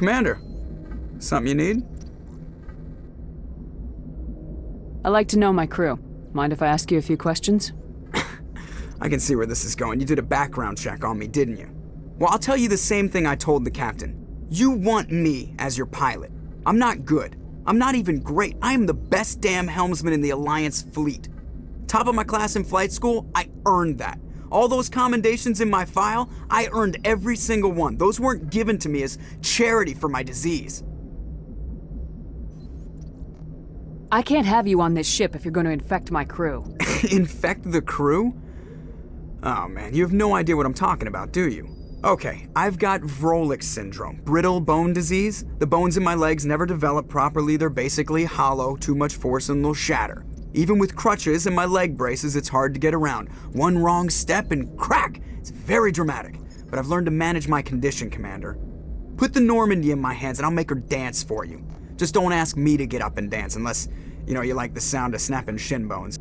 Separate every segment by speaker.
Speaker 1: Commander, something you need?
Speaker 2: I'd like to know my crew. Mind if I ask you a few questions?
Speaker 1: I can see where this is going. You did a background check on me, didn't you? Well, I'll tell you the same thing I told the captain. You want me as your pilot. I'm not good. I'm not even great. I am the best damn helmsman in the Alliance fleet. Top of my class in flight school, I earned that. All those commendations in my file, I earned every single one. Those weren't given to me as charity for my disease.
Speaker 2: I can't have you on this ship if you're going to infect my crew.
Speaker 1: Infect the crew? Oh man, you have no idea what I'm talking about, do you? Okay, I've got Wrex syndrome, brittle bone disease. The bones in my legs never develop properly. They're basically hollow, too much force and they'll shatter. Even with crutches and my leg braces, it's hard to get around. One wrong step and crack! It's very dramatic. But I've learned to manage my condition, Commander. Put the Normandy in my hands and I'll make her dance for you. Just don't ask me to get up and dance unless, you like the sound of snapping shin bones.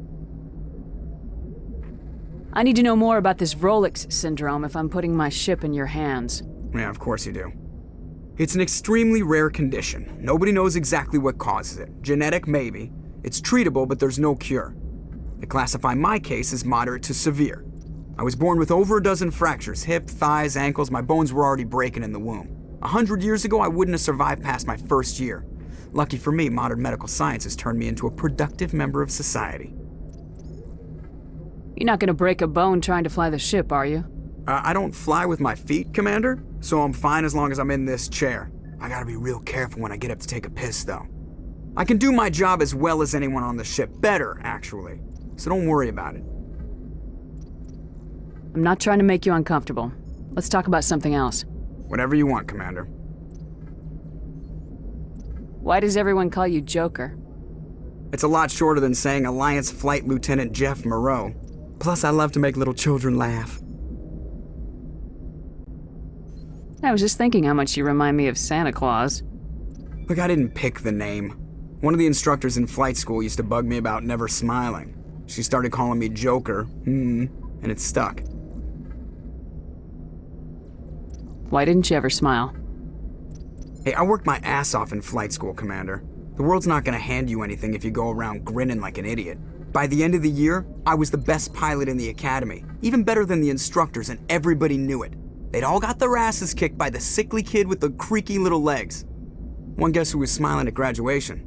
Speaker 2: I need to know more about this Wrex syndrome if I'm putting my ship in your hands.
Speaker 1: Yeah, of course you do. It's an extremely rare condition. Nobody knows exactly what causes it. Genetic, maybe. It's treatable, but there's no cure. They classify my case as moderate to severe. I was born with over a dozen fractures, hip, thighs, ankles. My bones were already breaking in the womb. 100 years ago, I wouldn't have survived past my first year. Lucky for me, modern medical science has turned me into a productive member of society.
Speaker 2: You're not gonna break a bone trying to fly the ship, are you?
Speaker 1: I don't fly with my feet, Commander, so I'm fine as long as I'm in this chair. I gotta be real careful when I get up to take a piss, though. I can do my job as well as anyone on the ship. Better, actually. So don't worry about it.
Speaker 2: I'm not trying to make you uncomfortable. Let's talk about something else.
Speaker 1: Whatever you want, Commander.
Speaker 2: Why does everyone call you Joker?
Speaker 1: It's a lot shorter than saying Alliance Flight Lieutenant Jeff Moreau. Plus, I love to make little children laugh.
Speaker 2: I was just thinking how much you remind me of Santa Claus.
Speaker 1: Look, I didn't pick the name. One of the instructors in flight school used to bug me about never smiling. She started calling me Joker, and it stuck.
Speaker 2: Why didn't you ever smile?
Speaker 1: Hey, I worked my ass off in flight school, Commander. The world's not gonna hand you anything if you go around grinning like an idiot. By the end of the year, I was the best pilot in the academy, even better than the instructors, and everybody knew it. They'd all got their asses kicked by the sickly kid with the creaky little legs. One guess who was smiling at graduation?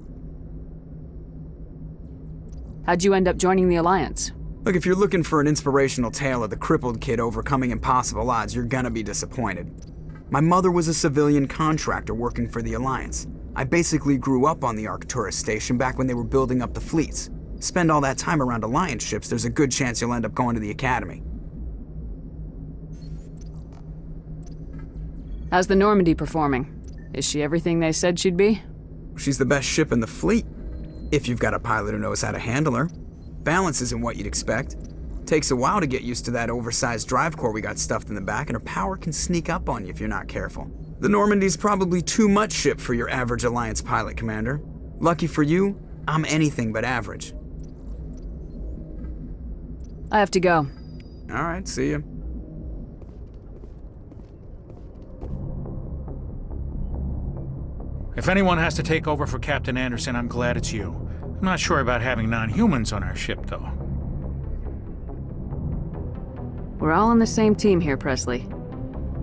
Speaker 2: How'd you end up joining the Alliance?
Speaker 1: Look, if you're looking for an inspirational tale of the crippled kid overcoming impossible odds, you're gonna be disappointed. My mother was a civilian contractor working for the Alliance. I basically grew up on the Arcturus station back when they were building up the fleets. Spend all that time around Alliance ships, there's a good chance you'll end up going to the Academy.
Speaker 2: How's the Normandy performing? Is she everything they said she'd be?
Speaker 1: She's the best ship in the fleet, if you've got a pilot who knows how to handle her. Balance isn't what you'd expect. Takes a while to get used to that oversized drive core we got stuffed in the back, and her power can sneak up on you if you're not careful. The Normandy's probably too much ship for your average Alliance pilot, Commander. Lucky for you, I'm anything but average.
Speaker 2: I have to go.
Speaker 1: All right, see ya.
Speaker 3: If anyone has to take over for Captain Anderson, I'm glad it's you. I'm not sure about having non-humans on our ship, though.
Speaker 2: We're all on the same team here, Presley.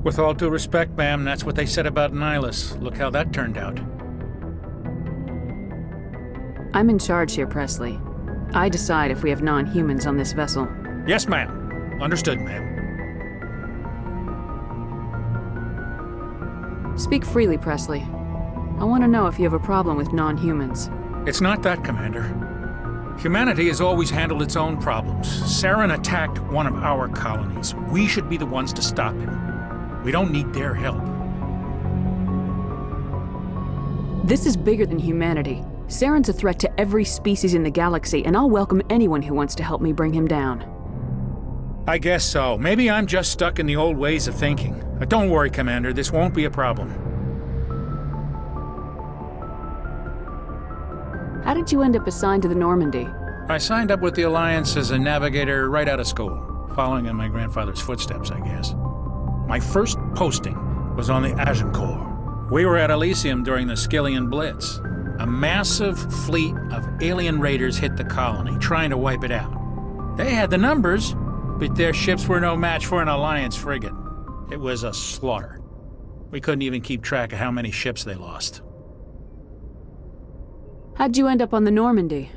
Speaker 3: With all due respect, ma'am, that's what they said about Nihilus. Look how that turned out.
Speaker 2: I'm in charge here, Presley. I decide if we have non-humans on this vessel.
Speaker 3: Yes, ma'am. Understood, ma'am.
Speaker 2: Speak freely, Presley. I want to know if you have a problem with non-humans.
Speaker 3: It's not that, Commander. Humanity has always handled its own problems. Saren attacked one of our colonies. We should be the ones to stop him. We don't need their help.
Speaker 2: This is bigger than humanity. Saren's a threat to every species in the galaxy, and I'll welcome anyone who wants to help me bring him down.
Speaker 3: I guess so. Maybe I'm just stuck in the old ways of thinking. But don't worry, Commander. This won't be a problem.
Speaker 2: How did you end up assigned to the Normandy?
Speaker 3: I signed up with the Alliance as a navigator right out of school, following in my grandfather's footsteps, I guess. My first posting was on the Agincourt. We were at Elysium during the Skillian Blitz. A massive fleet of alien raiders hit the colony, trying to wipe it out. They had the numbers, but their ships were no match for an Alliance frigate. It was a slaughter. We couldn't even keep track of how many ships they lost.
Speaker 2: How'd you end up on the Normandy?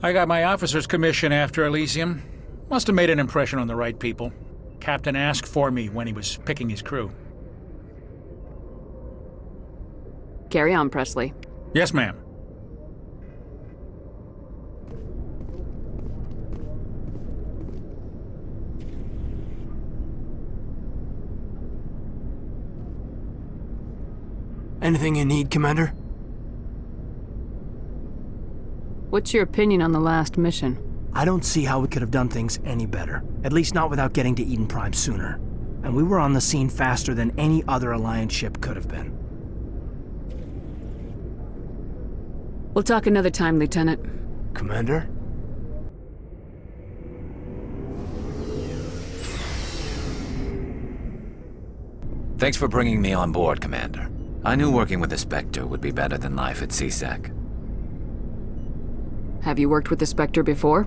Speaker 3: I got my officer's commission after Elysium. Must have made an impression on the right people. Captain asked for me when he was picking his crew.
Speaker 2: Carry on, Presley.
Speaker 3: Yes, ma'am.
Speaker 4: Anything you need, Commander?
Speaker 2: What's your opinion on the last mission?
Speaker 4: I don't see how we could have done things any better. At least not without getting to Eden Prime sooner. And we were on the scene faster than any other Alliance ship could have been.
Speaker 2: We'll talk another time, Lieutenant.
Speaker 4: Commander?
Speaker 5: Thanks for bringing me on board, Commander. I knew working with the Spectre would be better than life at CSEC.
Speaker 2: Have you worked with the Spectre before?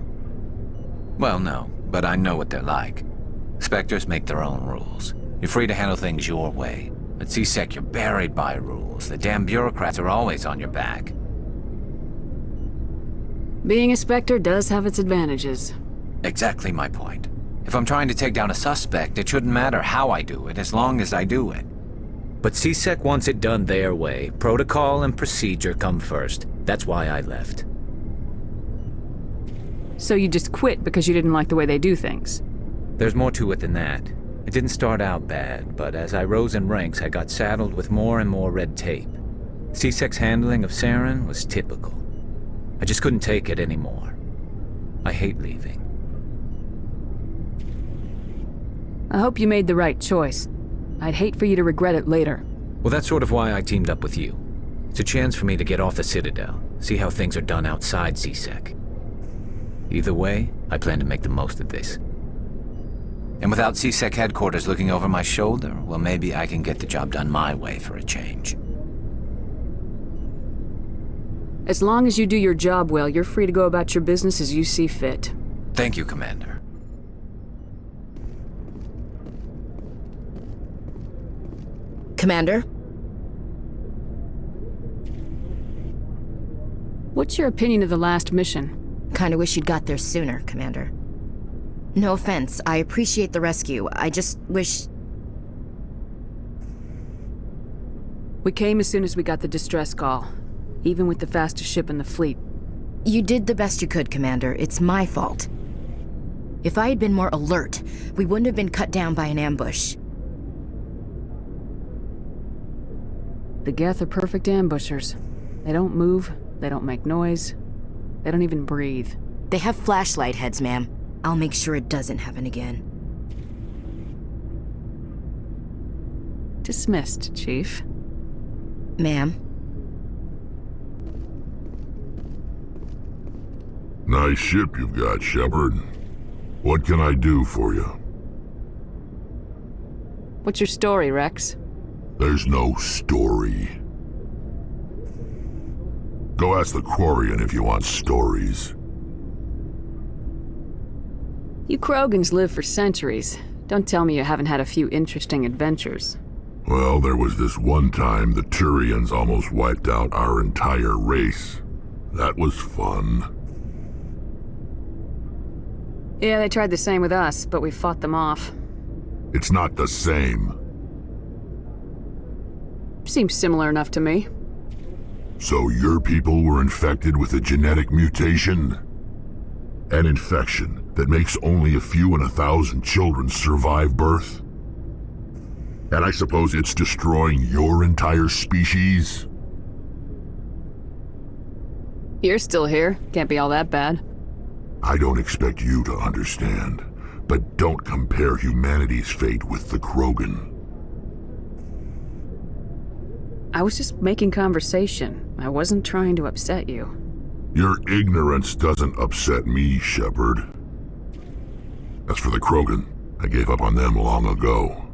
Speaker 5: Well, no, but I know what they're like. Spectres make their own rules. You're free to handle things your way. At CSEC, you're buried by rules. The damn bureaucrats are always on your back.
Speaker 2: Being a Spectre does have its advantages.
Speaker 5: Exactly my point. If I'm trying to take down a suspect, it shouldn't matter how I do it, as long as I do it. But CSEC wants it done their way. Protocol and procedure come first. That's why I left.
Speaker 2: So you just quit because you didn't like the way they do things?
Speaker 5: There's more to it than that. It didn't start out bad, but as I rose in ranks, I got saddled with more and more red tape. CSEC's handling of Saren was typical. I just couldn't take it anymore. I hate leaving.
Speaker 2: I hope you made the right choice. I'd hate for you to regret it later.
Speaker 5: Well, that's sort of why I teamed up with you. It's a chance for me to get off the Citadel, see how things are done outside CSEC. Either way, I plan to make the most of this. And without CSEC headquarters looking over my shoulder, well, maybe I can get the job done my way for a change.
Speaker 2: As long as you do your job well, you're free to go about your business as you see fit.
Speaker 5: Thank you, Commander.
Speaker 6: Commander?
Speaker 2: What's your opinion of the last mission?
Speaker 6: Kinda wish you'd got there sooner, Commander. No offense, I appreciate the rescue. I just wish...
Speaker 2: We came as soon as we got the distress call, even with the fastest ship in the fleet.
Speaker 6: You did the best you could, Commander. It's my fault. If I had been more alert, we wouldn't have been cut down by an ambush.
Speaker 2: The Geth are perfect ambushers. They don't move, they don't make noise, they don't even breathe.
Speaker 6: They have flashlight heads, ma'am. I'll make sure it doesn't happen again.
Speaker 2: Dismissed, Chief.
Speaker 6: Ma'am?
Speaker 7: Nice ship you've got, Shepard. What can I do for you?
Speaker 2: What's your story, Wrex?
Speaker 7: There's no story. Go ask the Quarian if you want stories.
Speaker 2: You Krogans live for centuries. Don't tell me you haven't had a few interesting adventures.
Speaker 7: Well, there was this one time the Turians almost wiped out our entire race. That was fun.
Speaker 2: Yeah, they tried the same with us, but we fought them off.
Speaker 7: It's not the same.
Speaker 2: Seems similar enough to me.
Speaker 7: So your people were infected with a genetic mutation? An infection that makes only a few in 1,000 children survive birth? And I suppose it's destroying your entire species?
Speaker 2: You're still here. Can't be all that bad.
Speaker 7: I don't expect you to understand, but don't compare humanity's fate with the Krogan.
Speaker 2: I was just making conversation. I wasn't trying to upset you.
Speaker 7: Your ignorance doesn't upset me, Shepard. As for the Krogan, I gave up on them long ago.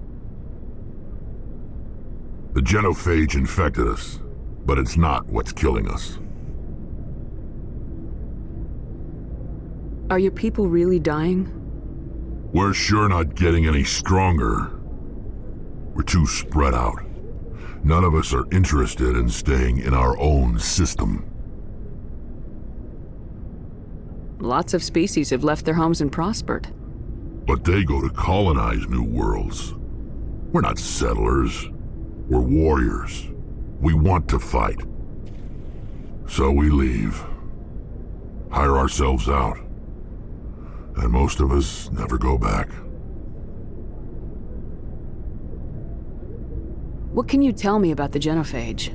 Speaker 7: The genophage infected us, but it's not what's killing us.
Speaker 2: Are your people really dying?
Speaker 7: We're sure not getting any stronger. We're too spread out. None of us are interested in staying in our own system.
Speaker 2: Lots of species have left their homes and prospered.
Speaker 7: But they go to colonize new worlds. We're not settlers. We're warriors. We want to fight. So we leave. Hire ourselves out. And most of us never go back.
Speaker 2: What can you tell me about the genophage?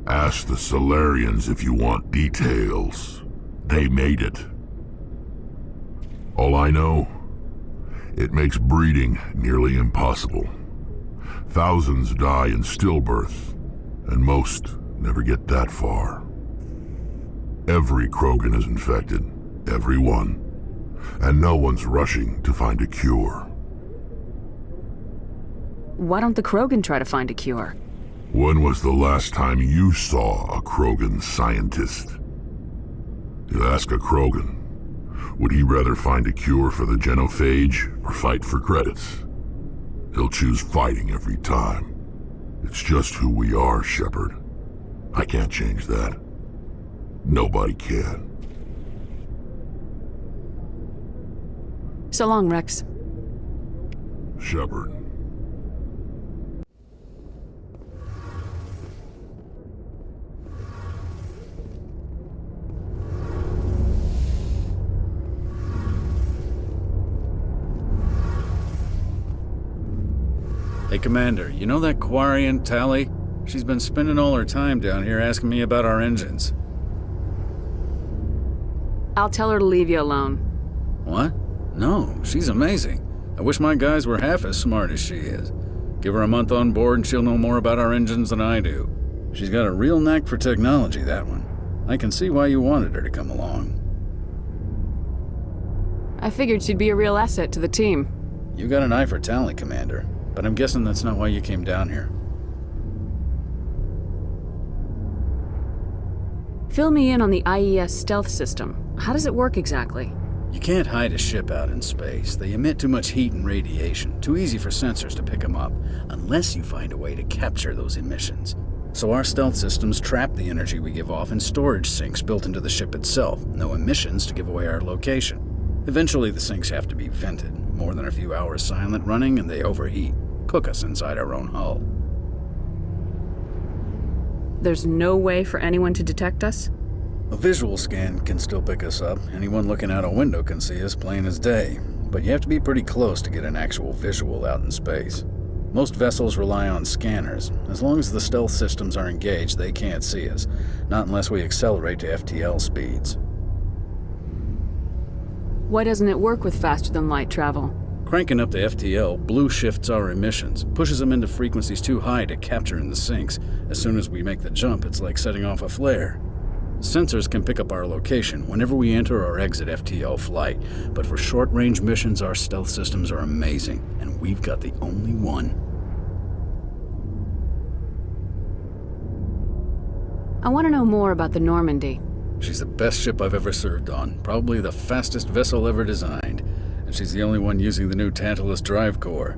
Speaker 7: Ask the Solarians if you want details. They made it. All I know, it makes breeding nearly impossible. Thousands die in stillbirth, and most never get that far. Every Krogan is infected, every one, and no one's rushing to find a cure.
Speaker 2: Why don't the Krogan try to find a cure?
Speaker 7: When was the last time you saw a Krogan scientist? You ask a Krogan, would he rather find a cure for the genophage or fight for credits? He'll choose fighting every time. It's just who we are, Shepard. I can't change that. Nobody can.
Speaker 2: So long, Wrex.
Speaker 7: Shepard.
Speaker 8: Hey, Commander, you know that Quarian, Tali? She's been spending all her time down here asking me about our engines.
Speaker 2: I'll tell her to leave you alone.
Speaker 8: What? No, she's amazing. I wish my guys were half as smart as she is. Give her a month on board and she'll know more about our engines than I do. She's got a real knack for technology, that one. I can see why you wanted her to come along.
Speaker 2: I figured she'd be a real asset to the team.
Speaker 8: You got an eye for Tali, Commander, but I'm guessing that's not why you came down here.
Speaker 2: Fill me in on the IES stealth system. How does it work exactly?
Speaker 8: You can't hide a ship out in space. They emit too much heat and radiation. Too easy for sensors to pick them up, unless you find a way to capture those emissions. So our stealth systems trap the energy we give off in storage sinks built into the ship itself. No emissions to give away our location. Eventually the sinks have to be vented. More than a few hours silent running and they overheat. Cook us inside our own hull.
Speaker 2: There's no way for anyone to detect us?
Speaker 8: A visual scan can still pick us up. Anyone looking out a window can see us plain as day. But you have to be pretty close to get an actual visual out in space. Most vessels rely on scanners. As long as the stealth systems are engaged, they can't see us. Not unless we accelerate to FTL speeds.
Speaker 2: Why doesn't it work with faster-than-light travel?
Speaker 8: Cranking up to FTL blue shifts our emissions, pushes them into frequencies too high to capture in the sinks. As soon as we make the jump, it's like setting off a flare. Sensors can pick up our location whenever we enter or exit FTL flight, but for short-range missions, our stealth systems are amazing, and we've got the only one.
Speaker 2: I want to know more about the Normandy.
Speaker 8: She's the best ship I've ever served on, probably the fastest vessel ever designed, and she's the only one using the new Tantalus drive core.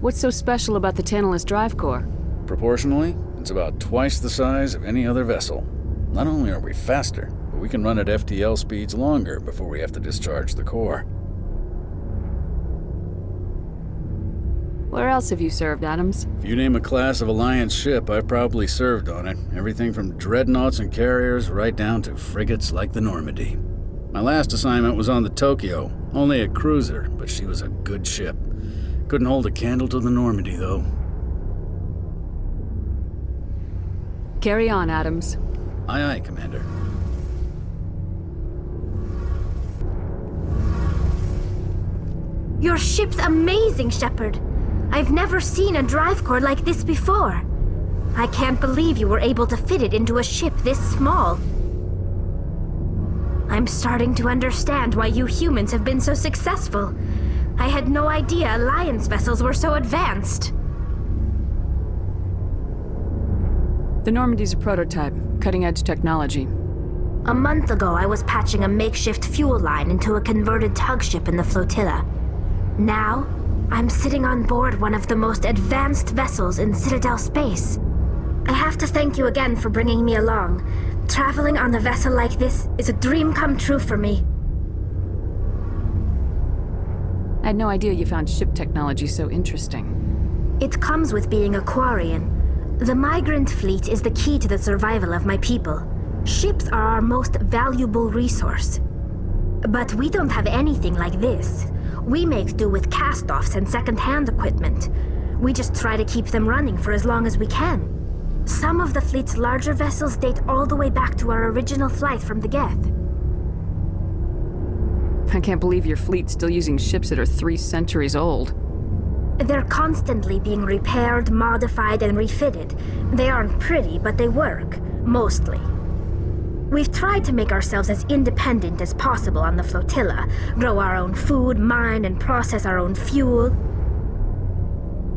Speaker 2: What's so special about the Tantalus drive core?
Speaker 8: Proportionally, it's about twice the size of any other vessel. Not only are we faster, but we can run at FTL speeds longer before we have to discharge the core.
Speaker 2: Where else have you served, Adams?
Speaker 8: If you name a class of Alliance ship, I've probably served on it. Everything from dreadnoughts and carriers right down to frigates like the Normandy. My last assignment was on the Tokyo, only a cruiser, but she was a good ship. Couldn't hold a candle to the Normandy, though.
Speaker 2: Carry on, Adams.
Speaker 8: Aye, aye, Commander.
Speaker 9: Your ship's amazing, Shepard. I've never seen a drive core like this before. I can't believe you were able to fit it into a ship this small. I'm starting to understand why you humans have been so successful. I had no idea Alliance vessels were so advanced.
Speaker 2: The Normandy's a prototype, cutting-edge technology.
Speaker 9: A month ago, I was patching a makeshift fuel line into a converted tug ship in the flotilla. Now, I'm sitting on board one of the most advanced vessels in Citadel space. I have to thank you again for bringing me along. Traveling on a vessel like this is a dream come true for me.
Speaker 2: I had no idea you found ship technology so interesting.
Speaker 9: It comes with being a Quarian. The migrant fleet is the key to the survival of my people. Ships are our most valuable resource. But we don't have anything like this. We make do with cast-offs and second-hand equipment. We just try to keep them running for as long as we can. Some of the fleet's larger vessels date all the way back to our original flight from the Geth.
Speaker 2: I can't believe your fleet's still using ships that are 3 centuries old.
Speaker 9: They're constantly being repaired, modified, and refitted. They aren't pretty, but they work. Mostly. We've tried to make ourselves as independent as possible on the flotilla, grow our own food, mine, and process our own fuel.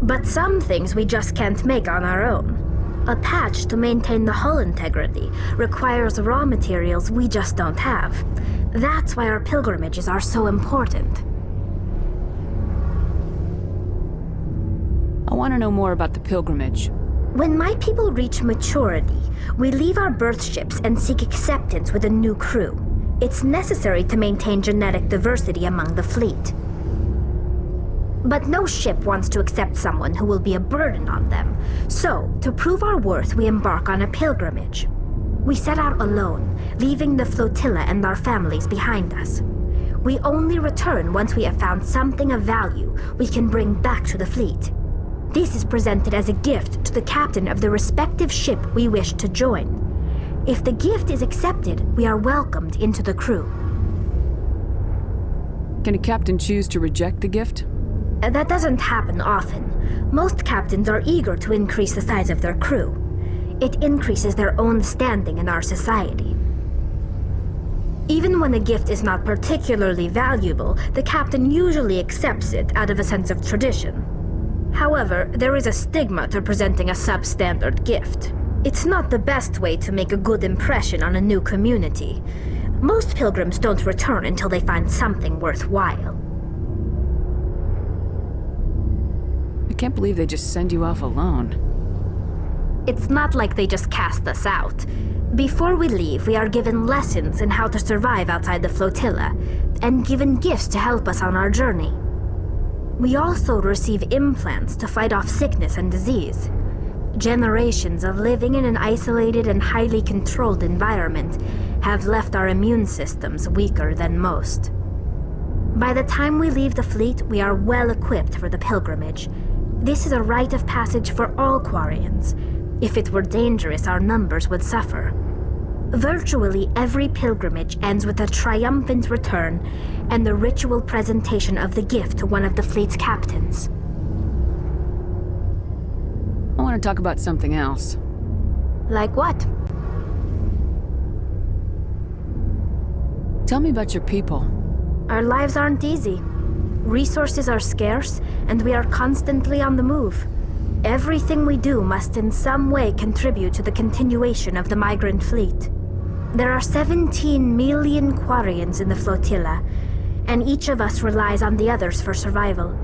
Speaker 9: But some things we just can't make on our own. A patch to maintain the hull integrity requires raw materials we just don't have. That's why our pilgrimages are so important.
Speaker 2: I want to know more about the pilgrimage.
Speaker 9: When my people reach maturity, we leave our birth ships and seek acceptance with a new crew. It's necessary to maintain genetic diversity among the fleet. But no ship wants to accept someone who will be a burden on them. So, to prove our worth, we embark on a pilgrimage. We set out alone, leaving the flotilla and our families behind us. We only return once we have found something of value we can bring back to the fleet. This is presented as a gift to the captain of the respective ship we wish to join. If the gift is accepted, we are welcomed into the crew.
Speaker 2: Can a captain choose to reject the gift?
Speaker 9: That doesn't happen often. Most captains are eager to increase the size of their crew. It increases their own standing in our society. Even when a gift is not particularly valuable, the captain usually accepts it out of a sense of tradition. However, there is a stigma to presenting a substandard gift. It's not the best way to make a good impression on a new community. Most pilgrims don't return until they find something worthwhile.
Speaker 2: I can't believe they just send you off alone.
Speaker 9: It's not like they just cast us out. Before we leave, we are given lessons in how to survive outside the flotilla, and given gifts to help us on our journey. We also receive implants to fight off sickness and disease. Generations of living in an isolated and highly controlled environment have left our immune systems weaker than most. By the time we leave the fleet, we are well equipped for the pilgrimage. This is a rite of passage for all Quarians. If it were dangerous, our numbers would suffer. Virtually every pilgrimage ends with a triumphant return and the ritual presentation of the gift to one of the fleet's captains.
Speaker 2: I want to talk about something else.
Speaker 9: Like what?
Speaker 2: Tell me about your people.
Speaker 9: Our lives aren't easy. Resources are scarce, and we are constantly on the move. Everything we do must in some way contribute to the continuation of the migrant fleet. There are 17 million Quarians in the flotilla, and each of us relies on the others for survival.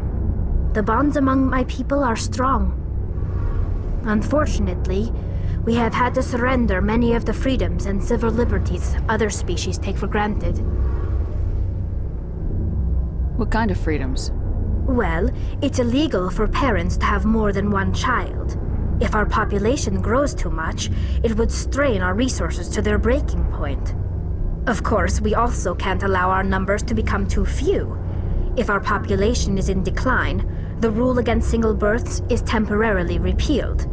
Speaker 9: The bonds among my people are strong. Unfortunately, we have had to surrender many of the freedoms and civil liberties other species take for granted.
Speaker 2: What kind of freedoms?
Speaker 9: Well, it's illegal for parents to have more than one child. If our population grows too much, it would strain our resources to their breaking point. Of course, we also can't allow our numbers to become too few. If our population is in decline, the rule against single births is temporarily repealed.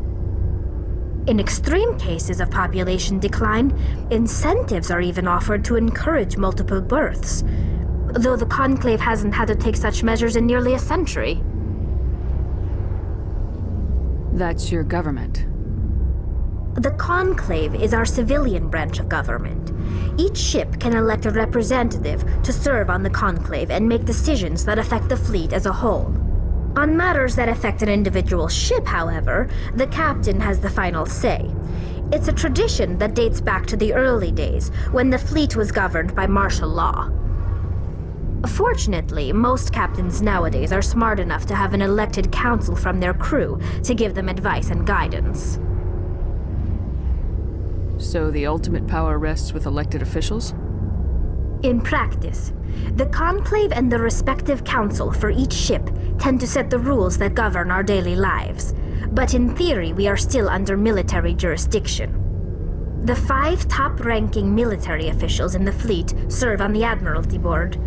Speaker 9: In extreme cases of population decline, incentives are even offered to encourage multiple births, though the Conclave hasn't had to take such measures in nearly a century.
Speaker 2: That's your government.
Speaker 9: The Conclave is our civilian branch of government. Each ship can elect a representative to serve on the Conclave and make decisions that affect the fleet as a whole. On matters that affect an individual ship, however, the captain has the final say. It's a tradition that dates back to the early days, when the fleet was governed by martial law. Fortunately, most captains nowadays are smart enough to have an elected council from their crew to give them advice and guidance.
Speaker 2: So the ultimate power rests with elected officials?
Speaker 9: In practice, the Conclave and the respective council for each ship tend to set the rules that govern our daily lives. But in theory, we are still under military jurisdiction. The 5 top-ranking military officials in the fleet serve on the Admiralty Board.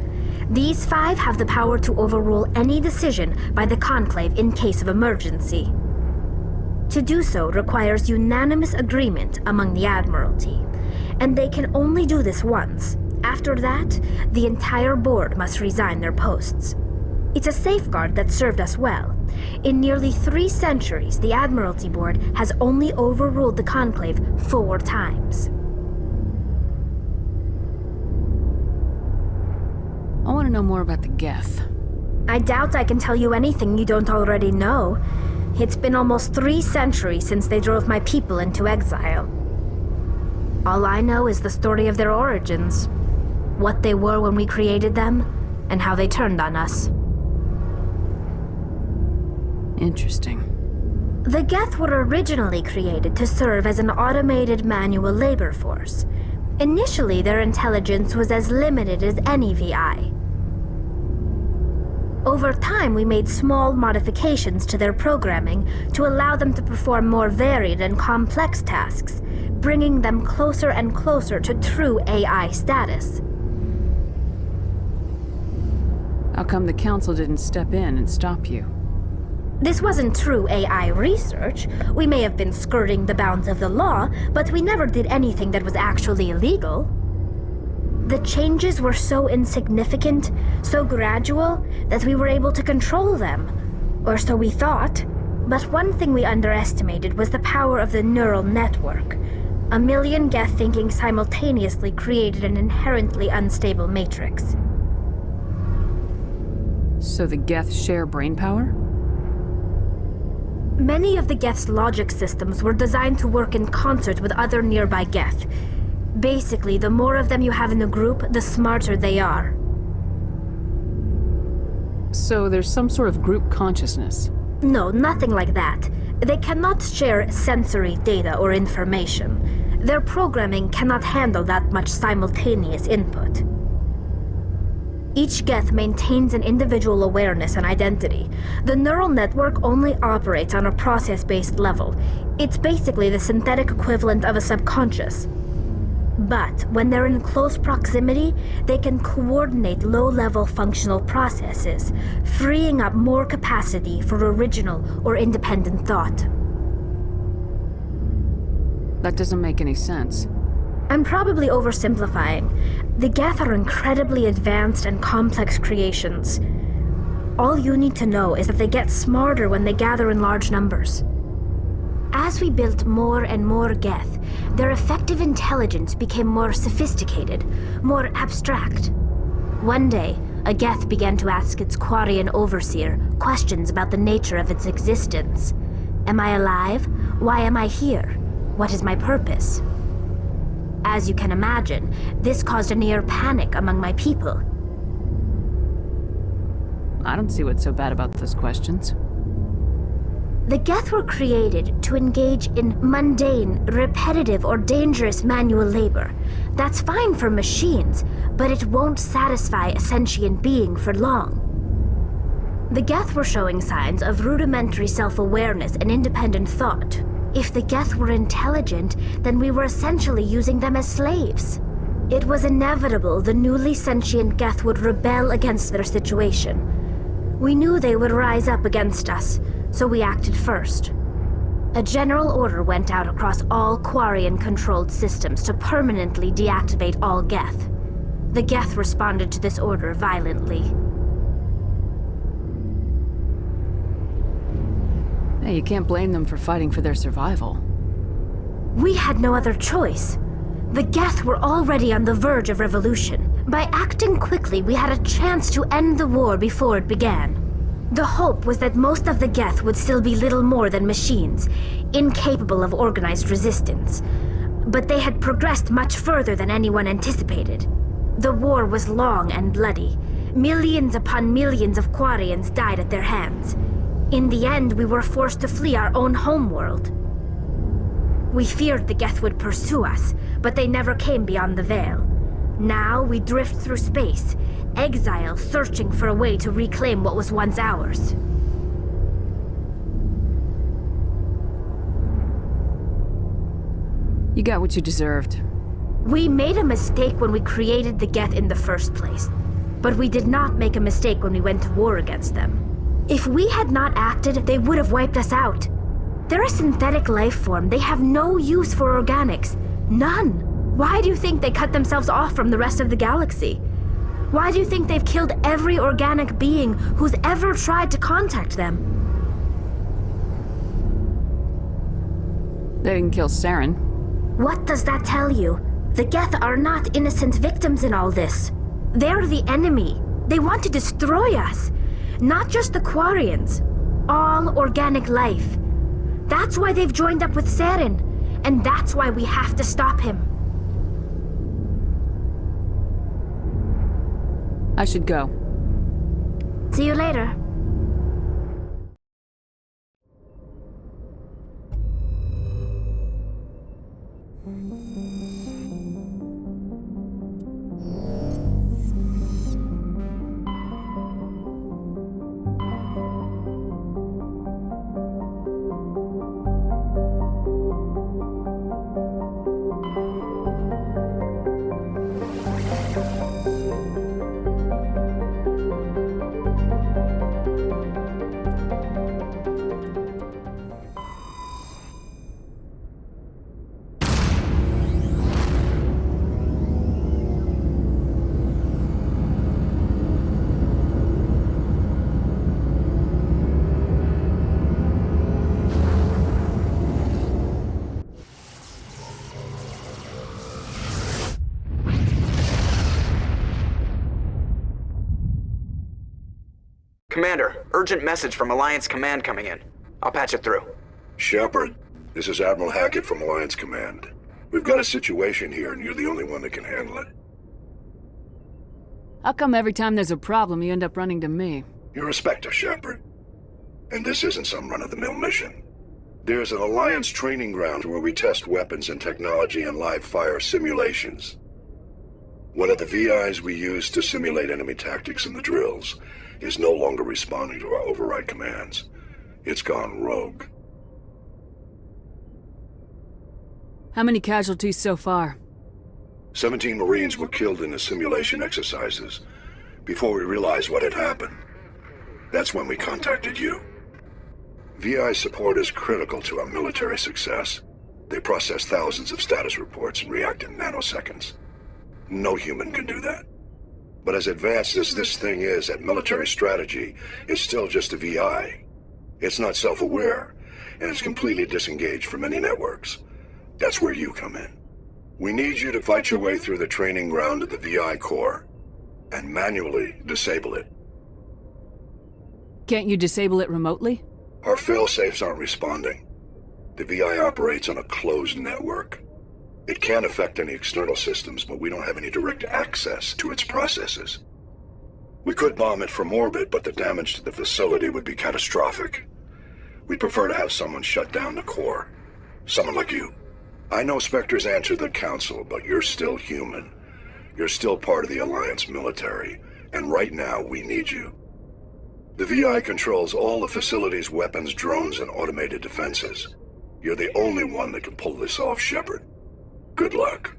Speaker 9: These 5 have the power to overrule any decision by the Conclave in case of emergency. To do so requires unanimous agreement among the Admiralty, and they can only do this once. After that, the entire board must resign their posts. It's a safeguard that served us well. In nearly 3 centuries, the Admiralty Board has only overruled the Conclave 4 times.
Speaker 2: I want to know more about the Geth.
Speaker 9: I doubt I can tell you anything you don't already know. It's been almost 3 centuries since they drove my people into exile. All I know is the story of their origins, what they were when we created them, and how they turned on us.
Speaker 2: Interesting.
Speaker 9: The Geth were originally created to serve as an automated manual labor force. Initially, their intelligence was as limited as any VI. Over time, we made small modifications to their programming to allow them to perform more varied and complex tasks, bringing them closer and closer to true AI status.
Speaker 2: How come the Council didn't step in and stop you?
Speaker 9: This wasn't true AI research. We may have been skirting the bounds of the law, but we never did anything that was actually illegal. The changes were so insignificant, so gradual, that we were able to control them. Or so we thought. But one thing we underestimated was the power of the neural network. 1 million Geth thinking simultaneously created an inherently unstable matrix.
Speaker 2: So the Geth share brainpower?
Speaker 9: Many of the Geth's logic systems were designed to work in concert with other nearby Geth. Basically, the more of them you have in the group, the smarter they are.
Speaker 2: So there's some sort of group consciousness?
Speaker 9: No, nothing like that. They cannot share sensory data or information. Their programming cannot handle that much simultaneous input. Each Geth maintains an individual awareness and identity. The neural network only operates on a process-based level. It's basically the synthetic equivalent of a subconscious. But when they're in close proximity, they can coordinate low-level functional processes, freeing up more capacity for original or independent thought.
Speaker 2: That doesn't make any sense.
Speaker 9: I'm probably oversimplifying. The Geth are incredibly advanced and complex creations. All you need to know is that they get smarter when they gather in large numbers. As we built more and more Geth, their effective intelligence became more sophisticated, more abstract. One day, a Geth began to ask its Quarian overseer questions about the nature of its existence. Am I alive? Why am I here? What is my purpose? As you can imagine, this caused a near panic among my people.
Speaker 2: I don't see what's so bad about those questions.
Speaker 9: The Geth were created to engage in mundane, repetitive, or dangerous manual labor. That's fine for machines, but it won't satisfy a sentient being for long. The Geth were showing signs of rudimentary self-awareness and independent thought. If the Geth were intelligent, then we were essentially using them as slaves. It was inevitable the newly sentient Geth would rebel against their situation. We knew they would rise up against us, so we acted first. A general order went out across all Quarian-controlled systems to permanently deactivate all Geth. The Geth responded to this order violently.
Speaker 2: Hey, you can't blame them for fighting for their survival.
Speaker 9: We had no other choice. The Geth were already on the verge of revolution. By acting quickly, we had a chance to end the war before it began. The hope was that most of the Geth would still be little more than machines, incapable of organized resistance. But they had progressed much further than anyone anticipated. The war was long and bloody. Millions upon millions of Quarians died at their hands. In the end, we were forced to flee our own homeworld. We feared the Geth would pursue us, but they never came beyond the Veil. Now we drift through space, exile searching for a way to reclaim what was once ours.
Speaker 2: You got what you deserved.
Speaker 9: We made a mistake when we created the Geth in the first place, but we did not make a mistake when we went to war against them. If we had not acted, they would have wiped us out. They're a synthetic life form. They have no use for organics. None. Why do you think they cut themselves off from the rest of the galaxy? Why do you think they've killed every organic being who's ever tried to contact them?
Speaker 2: They didn't kill Saren.
Speaker 9: What does that tell you? The Geth are not innocent victims in all this. They're the enemy. They want to destroy us. Not just the Quarians. All organic life. That's why they've joined up with Saren. And that's why we have to stop him.
Speaker 2: I should go.
Speaker 9: See you later.
Speaker 1: Commander, urgent message from Alliance Command coming in. I'll patch it through.
Speaker 10: Shepard, this is Admiral Hackett from Alliance Command. We've got a situation here and you're the only one that can handle it.
Speaker 2: How come every time there's a problem, you end up running to me?
Speaker 10: You're a Spectre, Shepard. And this isn't some run-of-the-mill mission. There's an Alliance training ground where we test weapons and technology in live-fire simulations. One of the VIs we use to simulate enemy tactics in the drills is no longer responding to our override commands. It's gone rogue.
Speaker 2: How many casualties so far?
Speaker 10: 17 Marines were killed in the simulation exercises before we realized what had happened. That's when we contacted you. VI support is critical to our military success. They process thousands of status reports and react in nanoseconds. No human can do that. But as advanced as this thing is at military strategy, it's still just a VI. It's not self-aware, and it's completely disengaged from any networks. That's where you come in. We need you to fight your way through the training ground of the VI core, and manually disable it.
Speaker 2: Can't you disable it remotely?
Speaker 10: Our fail-safes aren't responding. The VI operates on a closed network. It can affect any external systems, but we don't have any direct access to its processes. We could bomb it from orbit, but the damage to the facility would be catastrophic. We'd prefer to have someone shut down the core. Someone like you. I know Spectres answer the Council, but you're still human. You're still part of the Alliance military, and right now we need you. The VI controls all the facility's weapons, drones, and automated defenses. You're the only one that can pull this off, Shepard. Good luck.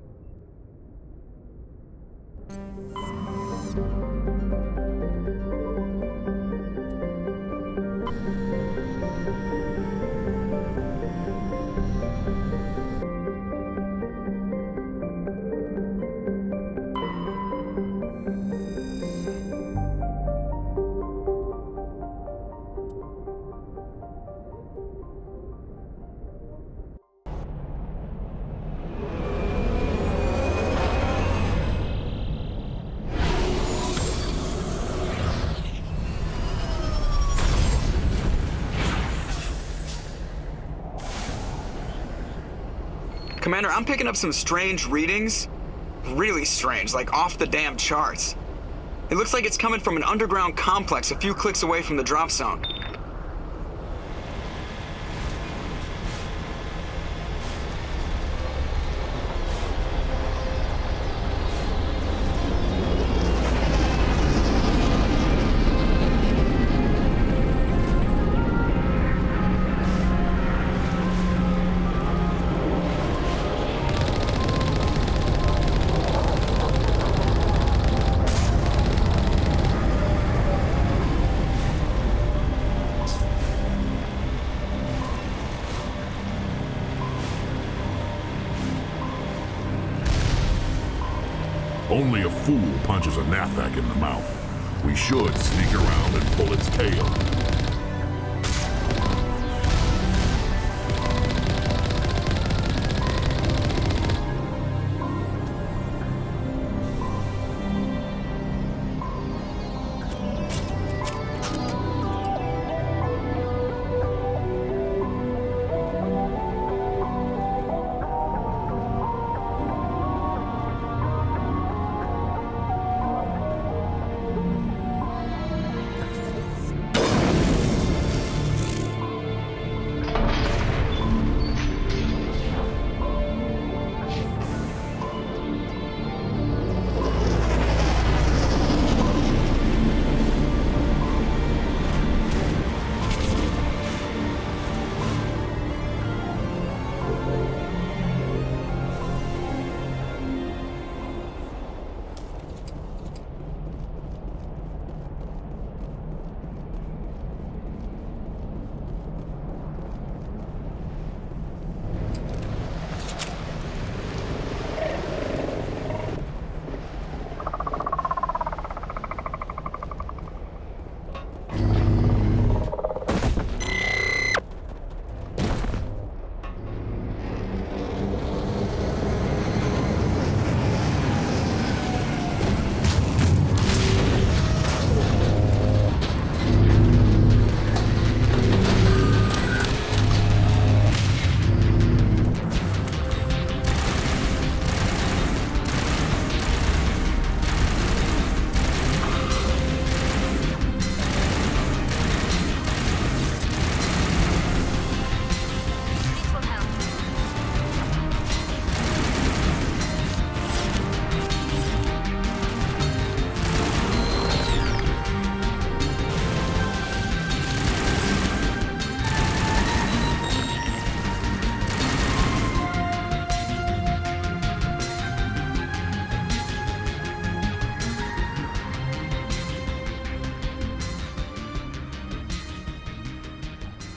Speaker 1: Commander, I'm picking up some strange readings. Really strange, like off the damn charts. It looks like it's coming from an underground complex a few clicks away from the drop zone.
Speaker 7: Only a fool punches a Nathak in the mouth. We should sneak around and pull its tail.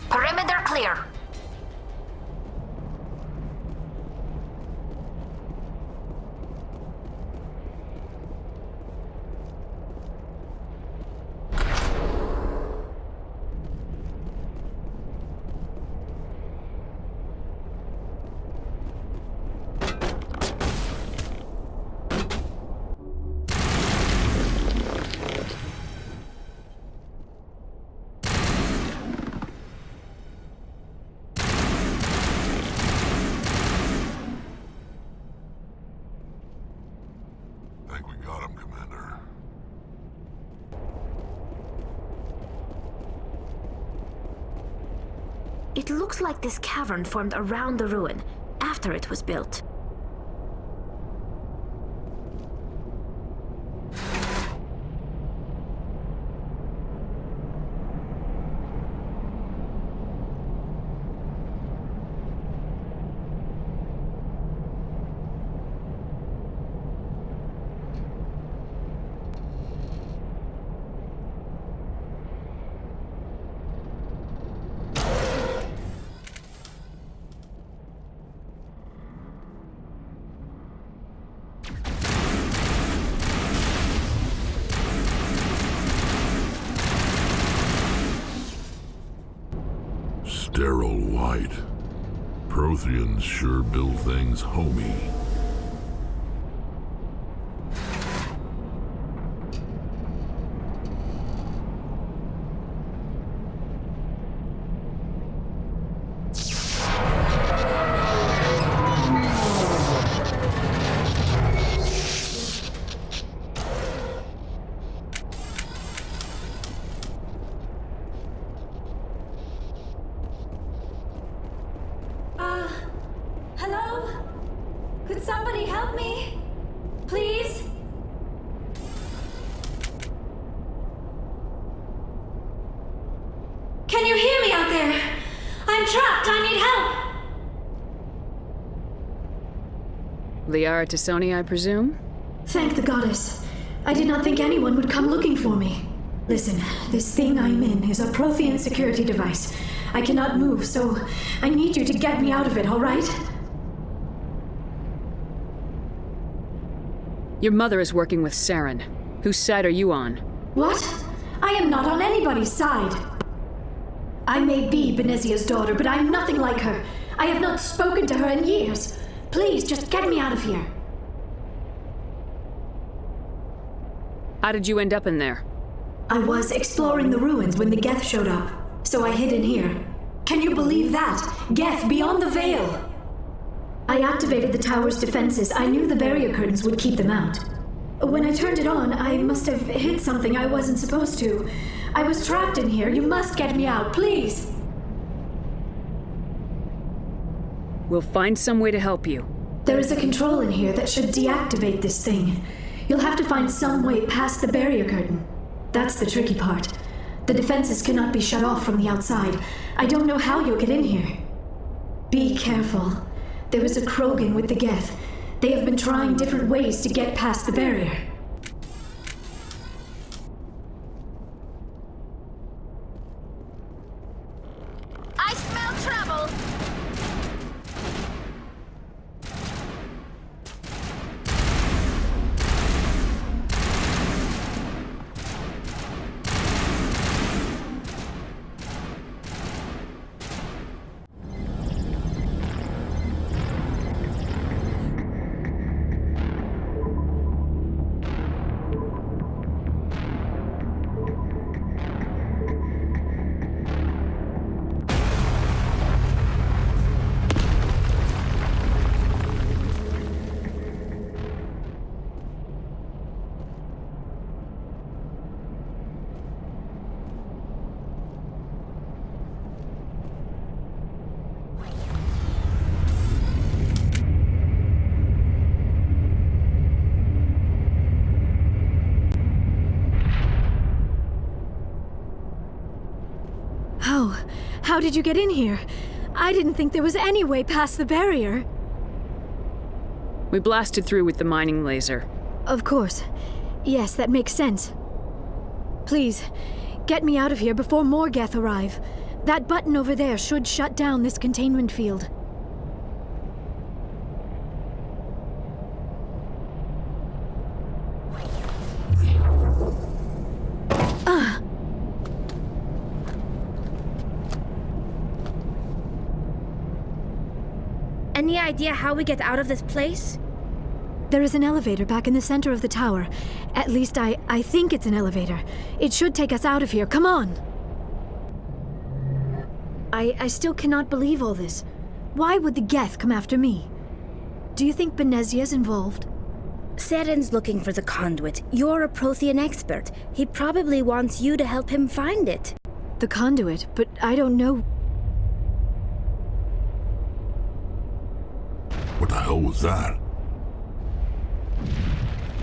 Speaker 9: Perimeter clear. It looks like this cavern formed around the ruin, after it was built.
Speaker 7: Sterile white. Protheans sure build things homey.
Speaker 9: Could somebody help me? Please? Can you hear me out there? I'm trapped. I need help.
Speaker 2: Liara T'Soni, I presume?
Speaker 9: Thank the goddess. I did not think anyone would come looking for me. Listen, this thing I'm in is a Prothean security device. I cannot move, so I need you to get me out of it, all right?
Speaker 2: Your mother is working with Saren. Whose side are you on?
Speaker 9: What? I am not on anybody's side. I may be Benezia's daughter, but I'm nothing like her. I have not spoken to her in years. Please, just get me out of here.
Speaker 2: How did you end up in there?
Speaker 9: I was exploring the ruins when the Geth showed up, so I hid in here. Can you believe that? Geth beyond the veil! I activated the tower's defenses. I knew the barrier curtains would keep them out. When I turned it on, I must have hit something I wasn't supposed to. I was trapped in here. You must get me out, please!
Speaker 2: We'll find some way to help you.
Speaker 9: There is a control in here that should deactivate this thing. You'll have to find some way past the barrier curtain. That's the tricky part. The defenses cannot be shut off from the outside. I don't know how you'll get in here. Be careful. There is a Krogan with the Geth. They have been trying different ways to get past the barrier. I smell trouble! How did you get in here? I didn't think there was any way past the barrier.
Speaker 2: We blasted through with the mining laser.
Speaker 9: Of course. Yes, that makes sense. Please, get me out of here before more Geth arrive. That button over there should shut down this containment field.
Speaker 11: Any idea how we get out of this place?
Speaker 9: There is an elevator back in the center of the tower. At least I think it's an elevator. It should take us out of here. Come on! I still cannot believe all this. Why would the Geth come after me? Do you think Benezia's involved?
Speaker 11: Saren's looking for the Conduit. You're a Prothean expert. He probably wants you to help him find it.
Speaker 9: The Conduit? But I don't know...
Speaker 7: What the hell was that?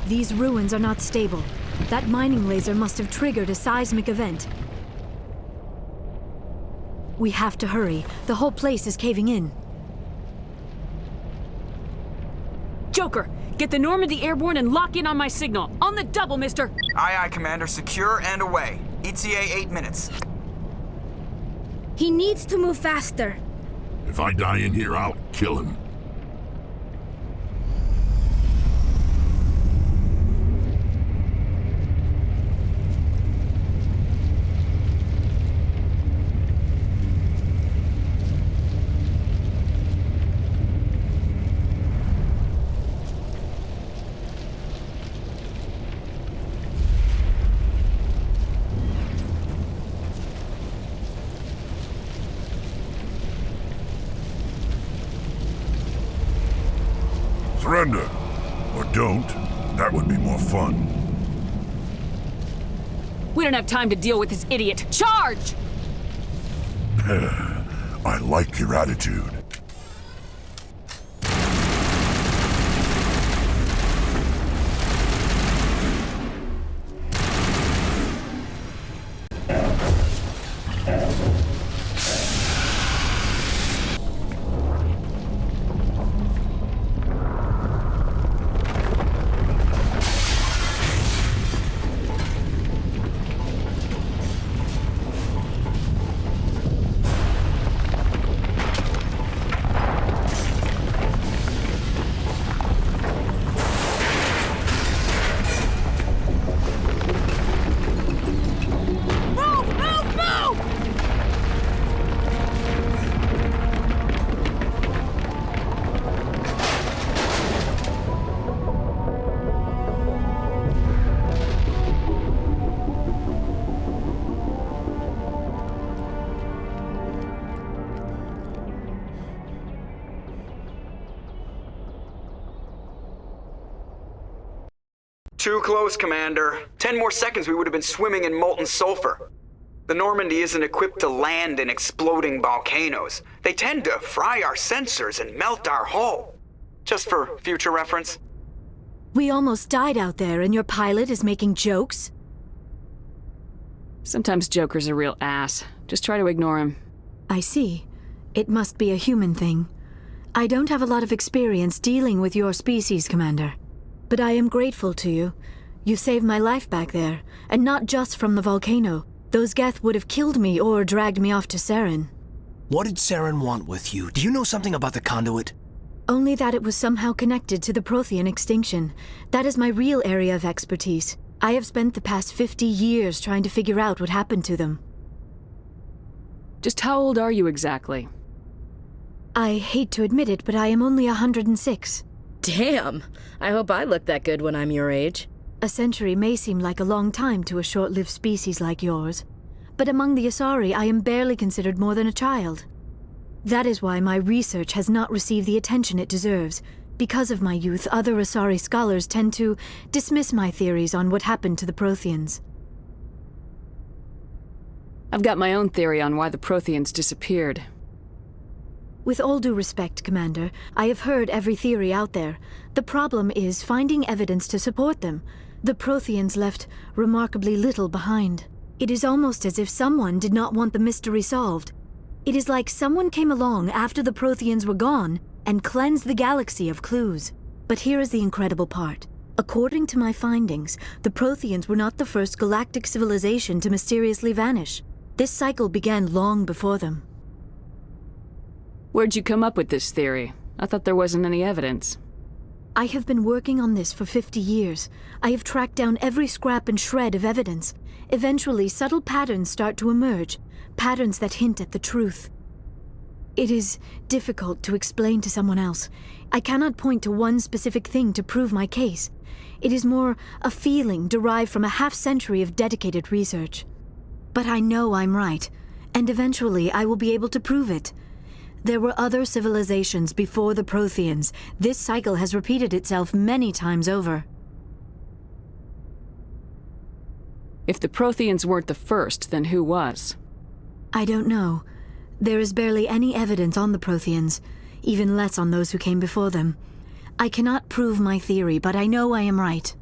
Speaker 9: These ruins are not stable. That mining laser must have triggered a seismic event. We have to hurry. The whole place is caving in.
Speaker 2: Joker, get the Normandy airborne and lock in on my signal. On the double, mister!
Speaker 1: Aye, aye, Commander. Secure and away. ETA 8 minutes.
Speaker 11: He needs to move faster.
Speaker 7: If I die in here, I'll kill him. Surrender. Or don't. That would be more fun.
Speaker 2: We don't have time to deal with this idiot. Charge!
Speaker 7: I like your attitude.
Speaker 1: Too close, Commander. 10 more seconds we would have been swimming in molten sulfur. The Normandy isn't equipped to land in exploding volcanoes. They tend to fry our sensors and melt our hull. Just for future reference.
Speaker 11: We almost died out there and your pilot is making jokes?
Speaker 2: Sometimes Joker's a real ass. Just try to ignore him.
Speaker 11: I see. It must be a human thing. I don't have a lot of experience dealing with your species, Commander. But I am grateful to you. You saved my life back there, and not just from the volcano. Those Geth would have killed me or dragged me off to Saren.
Speaker 4: What did Saren want with you? Do you know something about the Conduit?
Speaker 11: Only that it was somehow connected to the Prothean extinction. That is my real area of expertise. I have spent the past 50 years trying to figure out what happened to them.
Speaker 2: Just how old are you exactly?
Speaker 11: I hate to admit it, but I am only 106.
Speaker 6: Damn! I hope I look that good when I'm your age.
Speaker 11: A century may seem like a long time to a short-lived species like yours, but among the Asari I am barely considered more than a child. That is why my research has not received the attention it deserves. Because of my youth, other Asari scholars tend to dismiss my theories on what happened to the Protheans.
Speaker 2: I've got my own theory on why the Protheans disappeared.
Speaker 11: With all due respect, Commander, I have heard every theory out there. The problem is finding evidence to support them. The Protheans left remarkably little behind. It is almost as if someone did not want the mystery solved. It is like someone came along after the Protheans were gone and cleansed the galaxy of clues. But here is the incredible part. According to my findings, the Protheans were not the first galactic civilization to mysteriously vanish. This cycle began long before them.
Speaker 2: Where'd you come up with this theory? I thought there wasn't any evidence.
Speaker 11: I have been working on this for 50 years. I have tracked down every scrap and shred of evidence. Eventually, subtle patterns start to emerge, patterns that hint at the truth. It is difficult to explain to someone else. I cannot point to one specific thing to prove my case. It is more a feeling derived from a half-century of dedicated research. But I know I'm right, and eventually I will be able to prove it. There were other civilizations before the Protheans. This cycle has repeated itself many times over.
Speaker 2: If the Protheans weren't the first, then who was?
Speaker 11: I don't know. There is barely any evidence on the Protheans, even less on those who came before them. I cannot prove my theory, but I know I am right.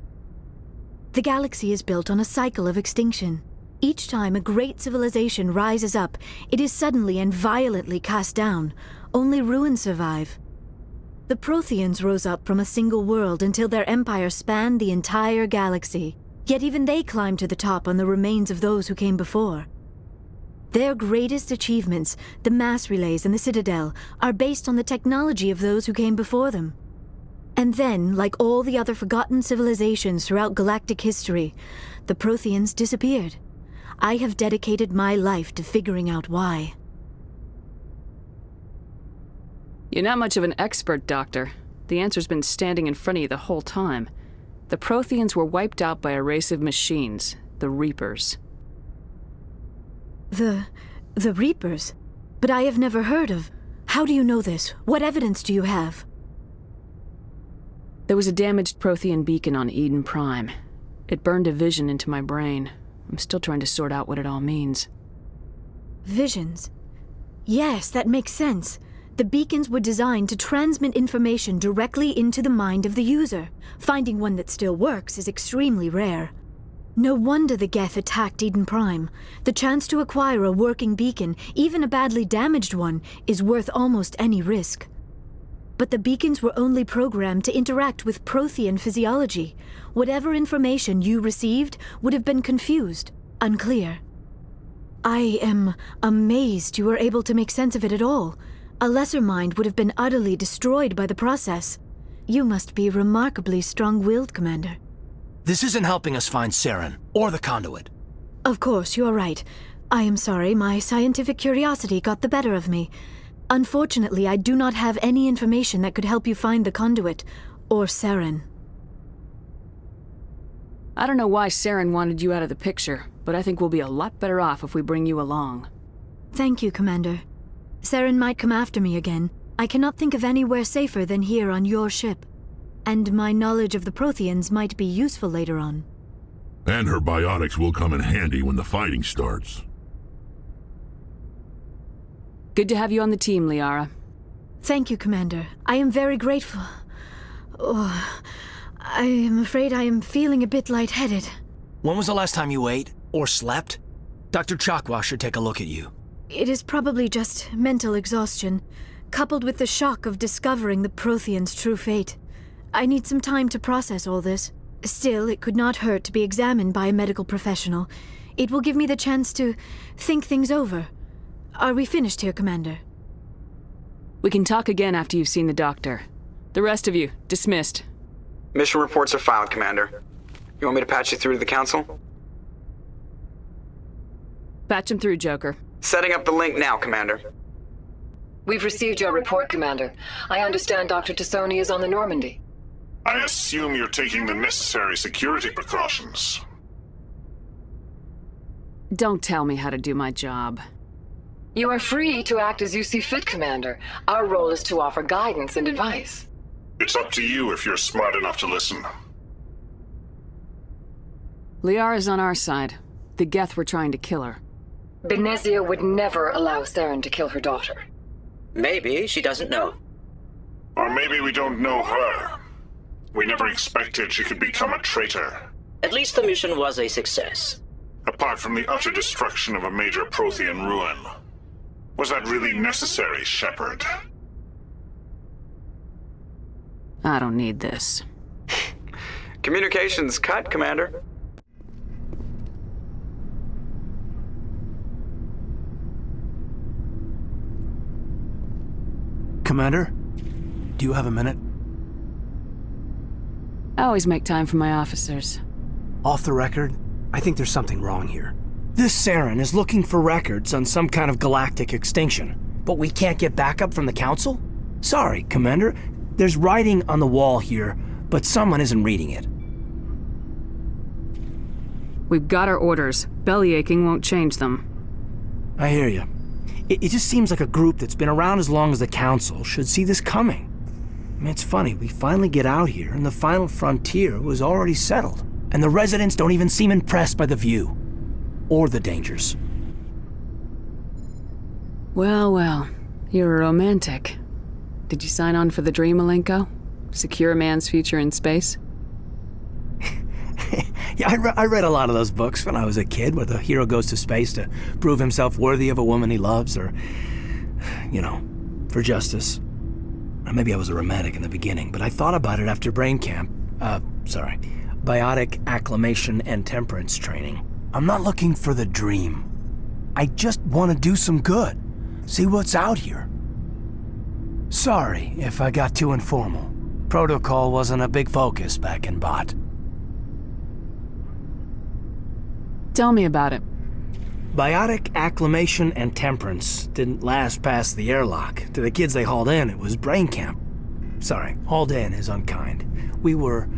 Speaker 11: The galaxy is built on a cycle of extinction. Each time a great civilization rises up, it is suddenly and violently cast down. Only ruins survive. The Protheans rose up from a single world until their empire spanned the entire galaxy. Yet even they climbed to the top on the remains of those who came before. Their greatest achievements, the mass relays and the Citadel, are based on the technology of those who came before them. And then, like all the other forgotten civilizations throughout galactic history, the Protheans disappeared. I have dedicated my life to figuring out why.
Speaker 2: You're not much of an expert, Doctor. The answer's been standing in front of you the whole time. The Protheans were wiped out by a race of machines, the Reapers.
Speaker 11: The Reapers? But I have never heard of. How do you know this? What evidence do you have?
Speaker 2: There was a damaged Prothean beacon on Eden Prime. It burned a vision into my brain. I'm still trying to sort out what it all means.
Speaker 11: Visions? Yes, that makes sense. The beacons were designed to transmit information directly into the mind of the user. Finding one that still works is extremely rare. No wonder the Geth attacked Eden Prime. The chance to acquire a working beacon, even a badly damaged one, is worth almost any risk. But the beacons were only programmed to interact with Prothean physiology. Whatever information you received would have been confused, unclear. I am amazed you were able to make sense of it at all. A lesser mind would have been utterly destroyed by the process. You must be remarkably strong-willed, Commander.
Speaker 4: This isn't helping us find Saren, or the Conduit.
Speaker 11: Of course, you are right. I am sorry, my scientific curiosity got the better of me. Unfortunately, I do not have any information that could help you find the Conduit, or Saren.
Speaker 2: I don't know why Saren wanted you out of the picture, but I think we'll be a lot better off if we bring you along.
Speaker 11: Thank you, Commander. Saren might come after me again. I cannot think of anywhere safer than here on your ship. And my knowledge of the Protheans might be useful later on.
Speaker 7: And her biotics will come in handy when the fighting starts.
Speaker 2: Good to have you on the team, Liara.
Speaker 11: Thank you, Commander. I am very grateful. Oh, I am afraid I am feeling a bit lightheaded.
Speaker 4: When was the last time you ate? Or slept? Dr. Chakwa should take a look at you.
Speaker 11: It is probably just mental exhaustion, coupled with the shock of discovering the Protheans' true fate. I need some time to process all this. Still, it could not hurt to be examined by a medical professional. It will give me the chance to think things over. Are we finished here, Commander?
Speaker 2: We can talk again after you've seen the doctor. The rest of you, dismissed.
Speaker 1: Mission reports are filed, Commander. You want me to patch you through to the Council?
Speaker 2: Patch him through, Joker.
Speaker 1: Setting up the link now, Commander.
Speaker 12: We've received your report, Commander. I understand Dr. T'Soni is on the Normandy.
Speaker 13: I assume you're taking the necessary security precautions.
Speaker 2: Don't tell me how to do my job.
Speaker 12: You are free to act as you see fit, Commander. Our role is to offer guidance and advice.
Speaker 13: It's up to you if you're smart enough to listen.
Speaker 2: Liara's on our side. The Geth were trying to kill her.
Speaker 12: Benezia would never allow Therum to kill her daughter.
Speaker 14: Maybe she doesn't know.
Speaker 13: Or maybe we don't know her. We never expected she could become a traitor.
Speaker 14: At least the mission was a success.
Speaker 13: Apart from the utter destruction of a major Prothean ruin. Was that really necessary, Shepard?
Speaker 2: I don't need this.
Speaker 1: Communications cut, Commander.
Speaker 4: Commander, do you have a minute?
Speaker 2: I always make time for my officers.
Speaker 4: Off the record, I think there's something wrong here. This Saren is looking for records on some kind of galactic extinction, but we can't get backup from the Council? Sorry, Commander. There's writing on the wall here, but someone isn't reading it.
Speaker 2: We've got our orders. Belly aching won't change them.
Speaker 4: I hear you. It just seems like a group that's been around as long as the Council should see this coming. I mean, it's funny, we finally get out here and the final frontier was already settled, and the residents don't even seem impressed by the view. Or the dangers.
Speaker 2: Well, well. You're a romantic. Did you sign on for the dream, Malenko? Secure a man's future in space?
Speaker 4: Yeah, I read a lot of those books when I was a kid, where the hero goes to space to prove himself worthy of a woman he loves, or, you know, for justice. Or maybe I was a romantic in the beginning, but I thought about it after brain camp. Biotic acclimation and temperance training. I'm not looking for the dream. I just want to do some good. See what's out here. Sorry if I got too informal. Protocol wasn't a big focus back in Bot.
Speaker 2: Tell me about it.
Speaker 4: Biotic acclimation and temperance didn't last past the airlock. To the kids they hauled in, it was brain camp. Sorry, hauled in is unkind. We were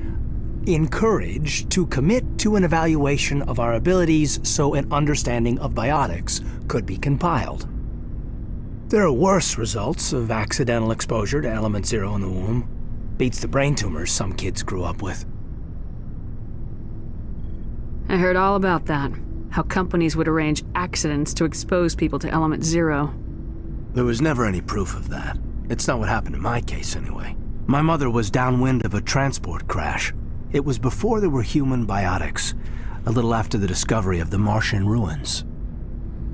Speaker 4: encouraged to commit to an evaluation of our abilities so an understanding of biotics could be compiled. There are worse results of accidental exposure to Element Zero in the womb. Beats the brain tumors some kids grew up with.
Speaker 2: I heard all about that. How companies would arrange accidents to expose people to Element Zero.
Speaker 4: There was never any proof of that. It's not what happened in my case, anyway. My mother was downwind of a transport crash. It was before there were human biotics, a little after the discovery of the Martian ruins.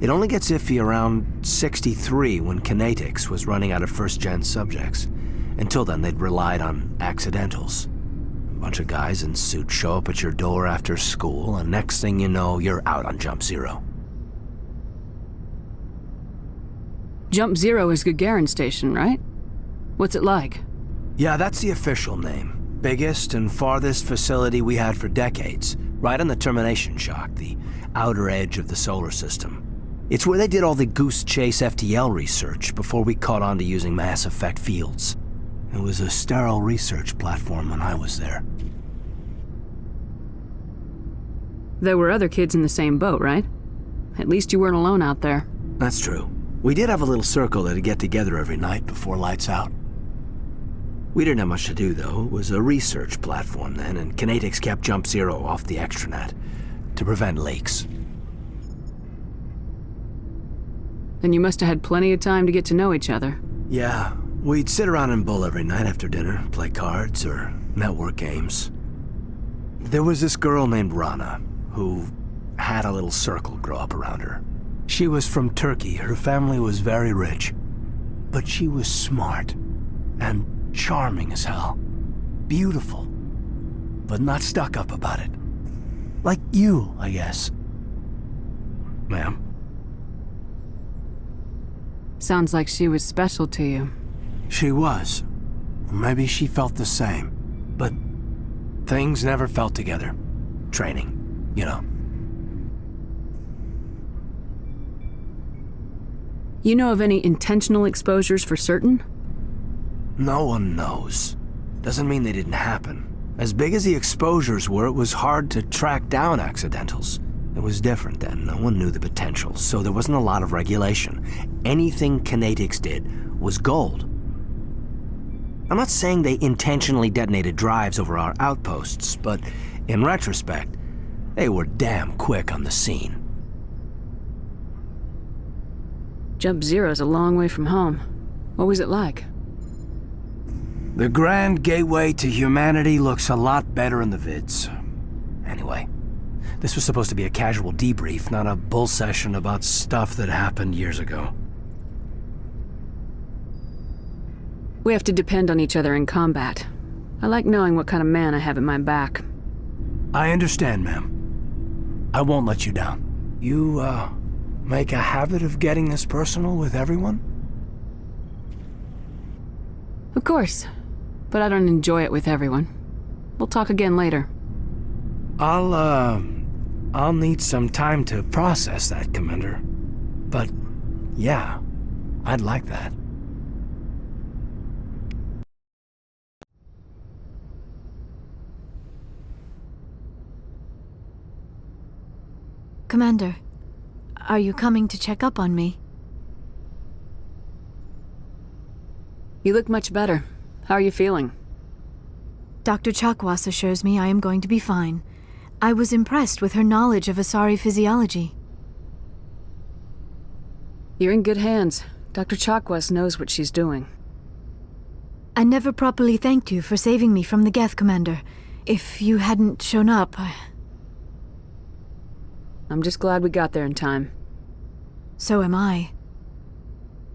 Speaker 4: It only gets iffy around 63 when Kinetics was running out of first-gen subjects. Until then, they'd relied on accidentals. A bunch of guys in suits show up at your door after school, and next thing you know, you're out on Jump Zero.
Speaker 2: Jump Zero is Gagarin Station, right? What's it like?
Speaker 4: Yeah, that's the official name. Biggest and farthest facility we had for decades, right on the termination shock, the outer edge of the solar system. It's where they did all the Goose Chase FTL research before we caught on to using mass effect fields. It was a sterile research platform when I was there.
Speaker 2: There were other kids in the same boat, right? At least you weren't alone out there.
Speaker 4: That's true. We did have a little circle that'd get together every night before lights out. We didn't have much to do, though. It was a research platform then, and Kinetics kept Jump Zero off the extranet to prevent leaks.
Speaker 2: Then you must have had plenty of time to get to know each other.
Speaker 4: Yeah, we'd sit around and bull every night after dinner, play cards or network games. There was this girl named Rana, who had a little circle grow up around her. She was from Turkey. Her family was very rich. But she was smart and charming as hell. Beautiful, but not stuck up about it. Like you, I guess. Ma'am?
Speaker 2: Sounds like she was special to you.
Speaker 4: She was. Maybe she felt the same. But things never felt together. Training, you know.
Speaker 2: You know of any intentional exposures for certain?
Speaker 4: No one knows. Doesn't mean they didn't happen. As big as the exposures were, it was hard to track down accidentals. It was different then. No one knew the potential, so there wasn't a lot of regulation. Anything Kinetics did was gold. I'm not saying they intentionally detonated drives over our outposts, but in retrospect, they were damn quick on the scene.
Speaker 2: Jump Zero's a long way from home. What was it like?
Speaker 4: The grand gateway to humanity looks a lot better in the vids. Anyway, this was supposed to be a casual debrief, not a bull session about stuff that happened years ago.
Speaker 2: We have to depend on each other in combat. I like knowing what kind of man I have at my back.
Speaker 4: I understand, ma'am. I won't let you down. You, make a habit of getting this personal with everyone?
Speaker 2: Of course, but I don't enjoy it with everyone. We'll talk again later.
Speaker 4: I'll need some time to process that, Commander. But, yeah, I'd like that.
Speaker 11: Commander, are you coming to check up on me?
Speaker 2: You look much better. How are you feeling?
Speaker 11: Dr. Chakwas assures me I am going to be fine. I was impressed with her knowledge of Asari physiology.
Speaker 2: You're in good hands. Dr. Chakwas knows what she's doing.
Speaker 11: I never properly thanked you for saving me from the Geth, Commander. If you hadn't shown up,
Speaker 2: I'm just glad we got there in time.
Speaker 11: So am I.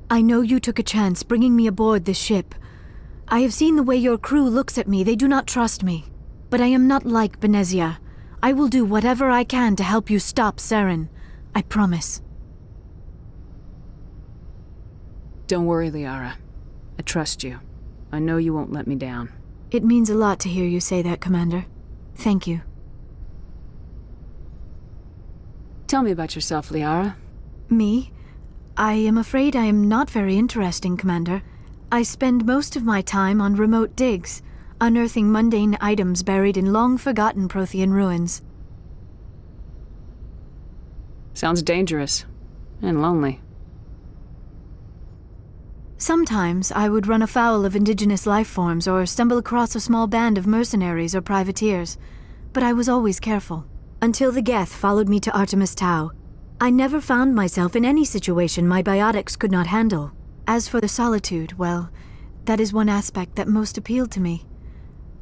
Speaker 11: I know you took a chance bringing me aboard this ship. I have seen the way your crew looks at me. They do not trust me. But I am not like Benezia. I will do whatever I can to help you stop Saren. I promise.
Speaker 2: Don't worry, Liara. I trust you. I know you won't let me down.
Speaker 11: It means a lot to hear you say that, Commander. Thank you.
Speaker 2: Tell me about yourself, Liara.
Speaker 11: Me? I am afraid I am not very interesting, Commander. I spend most of my time on remote digs, unearthing mundane items buried in long-forgotten Prothean ruins.
Speaker 2: Sounds dangerous. And lonely.
Speaker 11: Sometimes I would run afoul of indigenous life forms or stumble across a small band of mercenaries or privateers, but I was always careful. Until the Geth followed me to Artemis Tau, I never found myself in any situation my biotics could not handle. As for the solitude, well, that is one aspect that most appealed to me.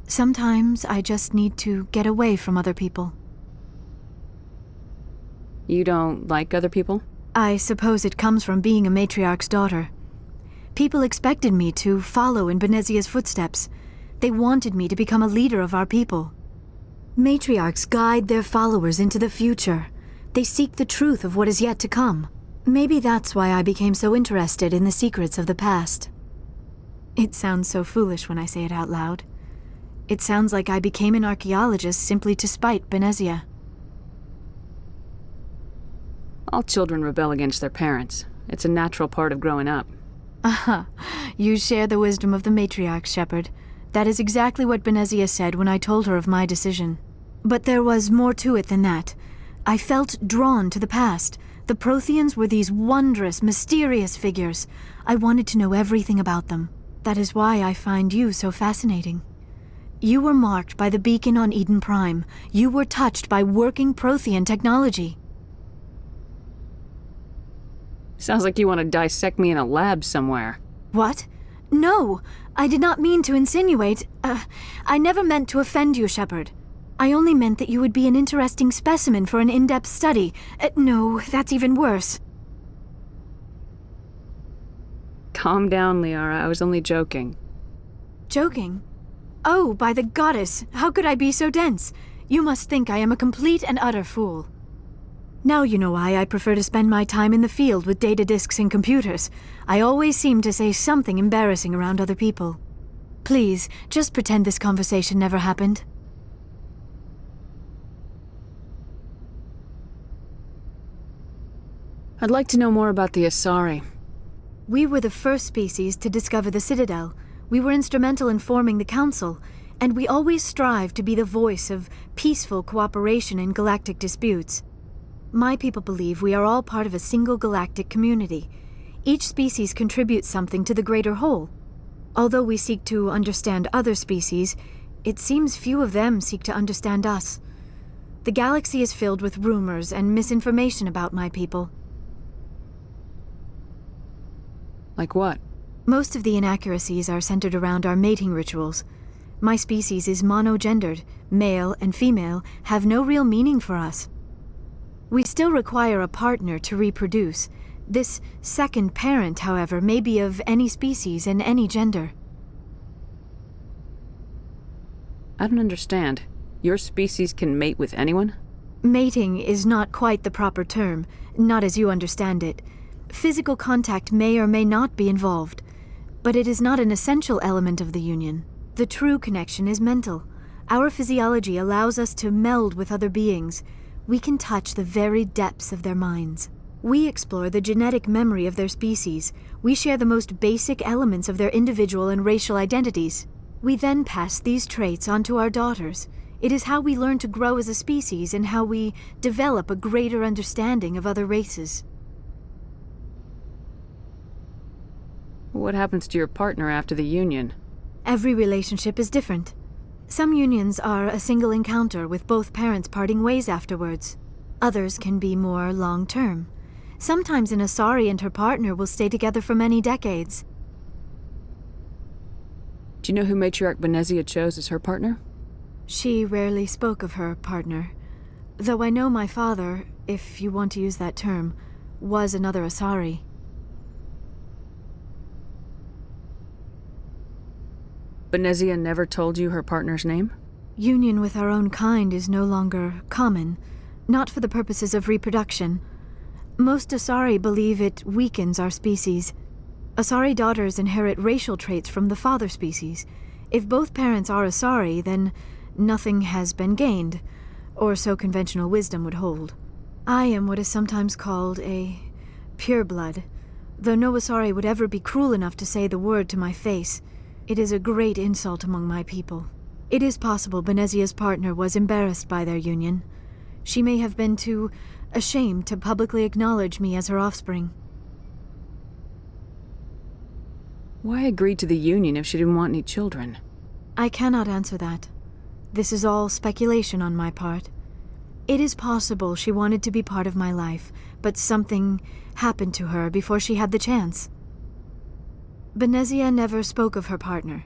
Speaker 11: Sometimes I just need to get away from other people.
Speaker 2: You don't like other people?
Speaker 11: I suppose it comes from being a matriarch's daughter. People expected me to follow in Benezia's footsteps. They wanted me to become a leader of our people. Matriarchs guide their followers into the future. They seek the truth of what is yet to come. Maybe that's why I became so interested in the secrets of the past. It sounds so foolish when I say it out loud. It sounds like I became an archaeologist simply to spite Benezia.
Speaker 2: All children rebel against their parents. It's a natural part of growing up.
Speaker 11: Aha, you share the wisdom of the matriarch, Shepard. That is exactly what Benezia said when I told her of my decision. But there was more to it than that. I felt drawn to the past. The Protheans were these wondrous, mysterious figures. I wanted to know everything about them. That is why I find you so fascinating. You were marked by the beacon on Eden Prime. You were touched by working Prothean technology.
Speaker 2: Sounds like you want to dissect me in a lab somewhere.
Speaker 11: What? No, I did not mean to insinuate. I never meant to offend you, Shepard. I only meant that you would be an interesting specimen for an in-depth study. No, that's even worse.
Speaker 2: Calm down, Liara. I was only joking.
Speaker 11: Joking? Oh, by the goddess, how could I be so dense? You must think I am a complete and utter fool. Now you know why I prefer to spend my time in the field with data disks and computers. I always seem to say something embarrassing around other people. Please, just pretend this conversation never happened.
Speaker 2: I'd like to know more about the Asari.
Speaker 11: We were the first species to discover the Citadel. We were instrumental in forming the Council, and we always strive to be the voice of peaceful cooperation in galactic disputes. My people believe we are all part of a single galactic community. Each species contributes something to the greater whole. Although we seek to understand other species, it seems few of them seek to understand us. The galaxy is filled with rumors and misinformation about my people.
Speaker 2: Like what?
Speaker 11: Most of the inaccuracies are centered around our mating rituals. My species is monogendered. Male and female have no real meaning for us. We still require a partner to reproduce. This second parent, however, may be of any species and any gender.
Speaker 2: I don't understand. Your species can mate with anyone?
Speaker 11: Mating is not quite the proper term, not as you understand it. Physical contact may or may not be involved, but it is not an essential element of the union. The true connection is mental. Our physiology allows us to meld with other beings. We can touch the very depths of their minds. We explore the genetic memory of their species. We share the most basic elements of their individual and racial identities. We then pass these traits on to our daughters. It is how we learn to grow as a species and how we develop a greater understanding of other races.
Speaker 2: What happens to your partner after the union?
Speaker 11: Every relationship is different. Some unions are a single encounter with both parents parting ways afterwards. Others can be more long-term. Sometimes an Asari and her partner will stay together for many decades.
Speaker 2: Do you know who Matriarch Benezia chose as her partner?
Speaker 11: She rarely spoke of her partner. Though I know my father, if you want to use that term, was another Asari.
Speaker 2: Benezia never told you her partner's name?
Speaker 11: Union with our own kind is no longer common, not for the purposes of reproduction. Most Asari believe it weakens our species. Asari daughters inherit racial traits from the father species. If both parents are Asari, then nothing has been gained, or so conventional wisdom would hold. I am what is sometimes called a pureblood, though no Asari would ever be cruel enough to say the word to my face. It is a great insult among my people. It is possible Benezia's partner was embarrassed by their union. She may have been too ashamed to publicly acknowledge me as her offspring.
Speaker 2: Why agree to the union if she didn't want any children?
Speaker 11: I cannot answer that. This is all speculation on my part. It is possible she wanted to be part of my life, but something happened to her before she had the chance. Benezia never spoke of her partner.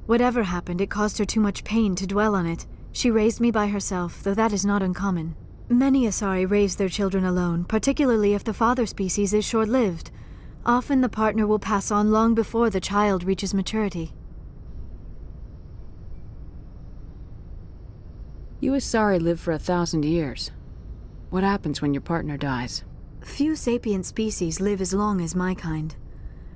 Speaker 11: Whatever happened, it caused her too much pain to dwell on it. She raised me by herself, though that is not uncommon. Many Asari raise their children alone, particularly if the father species is short-lived. Often the partner will pass on long before the child reaches maturity.
Speaker 2: You Asari live for 1,000 years. What happens when your partner dies?
Speaker 11: Few sapient species live as long as my kind.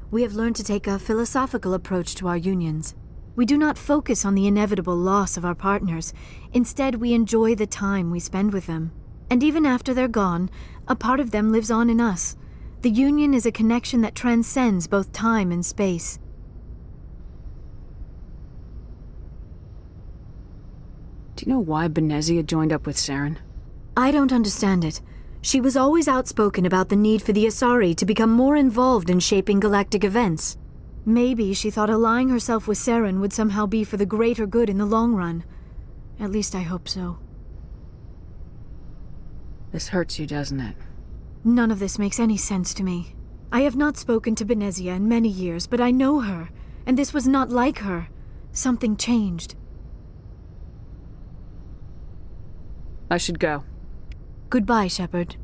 Speaker 11: We have learned to take a philosophical approach to our unions. We do not focus on the inevitable loss of our partners. Instead, we enjoy the time we spend with them. And even after they're gone, a part of them lives on in us. The union is a connection that transcends both time and space.
Speaker 2: Do you know why Benezia joined up with Saren?
Speaker 11: I don't understand it. She was always outspoken about the need for the Asari to become more involved in shaping galactic events. Maybe she thought allying herself with Saren would somehow be for the greater good in the long run. At least I hope so.
Speaker 2: This hurts you, doesn't it?
Speaker 11: None of this makes any sense to me. I have not spoken to Benezia in many years, but I know her, and this was not like her. Something changed.
Speaker 2: I should go.
Speaker 11: Goodbye, Shepard.